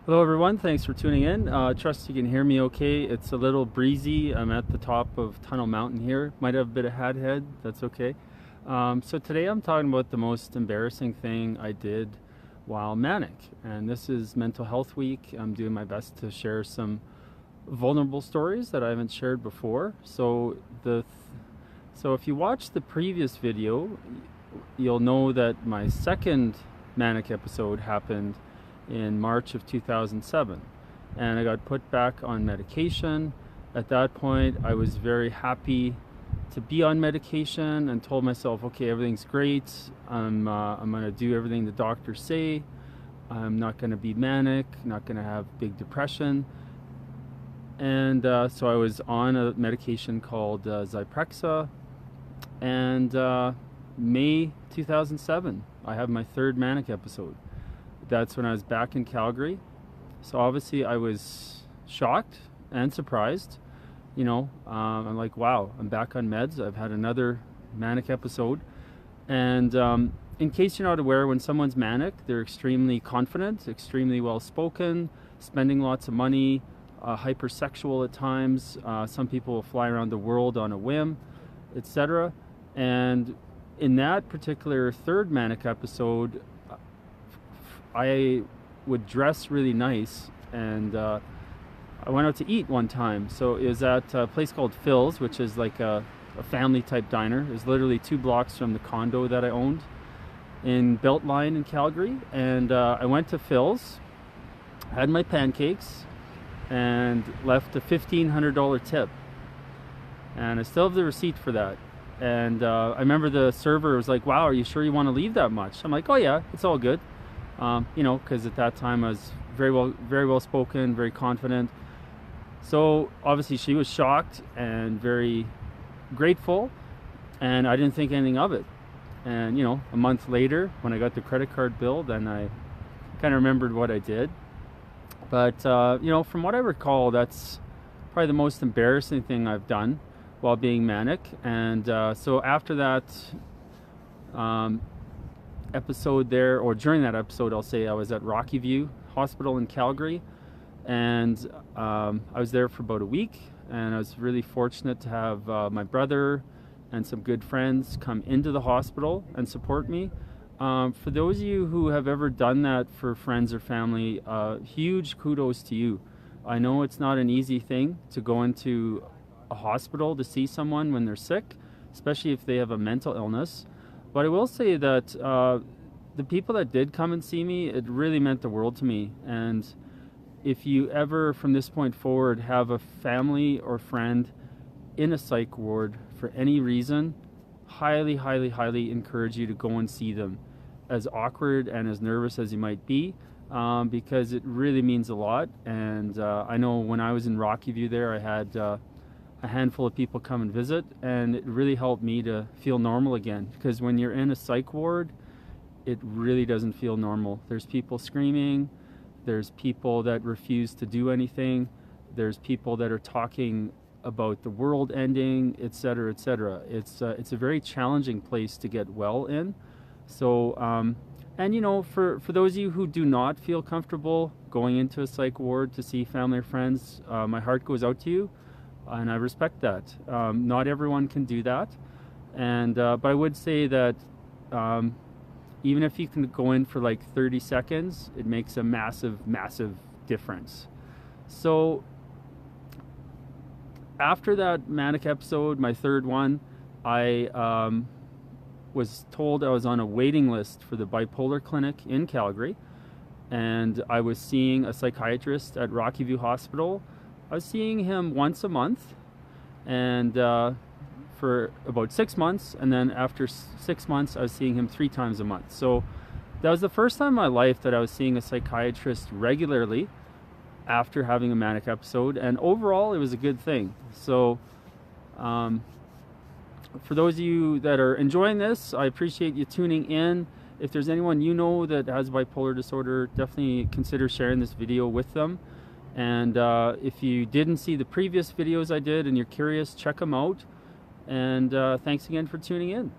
Hello everyone, thanks for tuning in. Trust you can hear me okay. It's a little breezy. I'm at the top of Tunnel Mountain here. Might have a bit of hat head, that's okay. So today I'm talking about the most embarrassing thing I did while manic. And this is Mental Health Week. I'm doing my best to share some vulnerable stories that I haven't shared before. So if you watch the previous video, you'll know that my second manic episode happened in March of 2007, and I got put back on medication. At that point I was very happy to be on medication and told myself, okay, everything's great. I'm gonna do everything the doctors say. I'm not gonna be manic, not gonna have big depression. And so I was on a medication called Zyprexa, and May 2007 I have my third manic episode. That's when I was back in Calgary. So obviously I was shocked and surprised. I'm like, wow, I'm back on meds. I've had another manic episode. And in case you're not aware, when someone's manic, they're extremely confident, extremely well-spoken, spending lots of money, hypersexual at times. Some people will fly around the world on a whim, etc. And in that particular third manic episode, I would dress really nice, and I went out to eat one time. So it was at a place called Phil's, which is like a family type diner. It was literally 2 blocks from the condo that I owned in Beltline in Calgary. And I went to Phil's, had my pancakes, and left a $1,500 tip. And I still have the receipt for that. And I remember the server was like, wow, are you sure you want to leave that much? I'm like, oh yeah, it's all good. Because at that time I was very well spoken, very confident. So obviously she was shocked and very grateful, and I didn't think anything of it. And a month later, when I got the credit card bill, then I kind of remembered what I did. But from what I recall, that's probably the most embarrassing thing I've done while being manic. And so after that episode there, or during that episode, I'll say, I was at Rocky View Hospital in Calgary, and I was there for about a week, and I was really fortunate to have my brother and some good friends come into the hospital and support me. For those of you who have ever done that for friends or family, huge kudos to you. I know it's not an easy thing to go into a hospital to see someone when they're sick, especially if they have a mental illness. But I will say that the people that did come and see me, it really meant the world to me. And if you ever, from this point forward, have a family or friend in a psych ward for any reason, highly, highly, highly encourage you to go and see them, as awkward and as nervous as you might be, because it really means a lot. And I know when I was in Rocky View there, I had a handful of people come and visit, and it really helped me to feel normal again, because when you're in a psych ward, it really doesn't feel normal. There's people screaming, there's people that refuse to do anything, there's people that are talking about the world ending, etc., etc. It's a very challenging place to get well in. So and for those of you who do not feel comfortable going into a psych ward to see family or friends, my heart goes out to you, and I respect that. Not everyone can do that, and but I would say that even if you can go in for like 30 seconds, it makes a massive, massive difference. So after that manic episode, my third one, I was told I was on a waiting list for the bipolar clinic in Calgary, and I was seeing a psychiatrist at Rocky View Hospital. I was seeing him once a month, and for about 6 months, and then after 6 months I was seeing him 3 times a month. So that was the first time in my life that I was seeing a psychiatrist regularly after having a manic episode, and overall it was a good thing. So for those of you that are enjoying this, I appreciate you tuning in. If there's anyone you know that has bipolar disorder, definitely consider sharing this video with them. And if you didn't see the previous videos I did and you're curious, check them out. And thanks again for tuning in.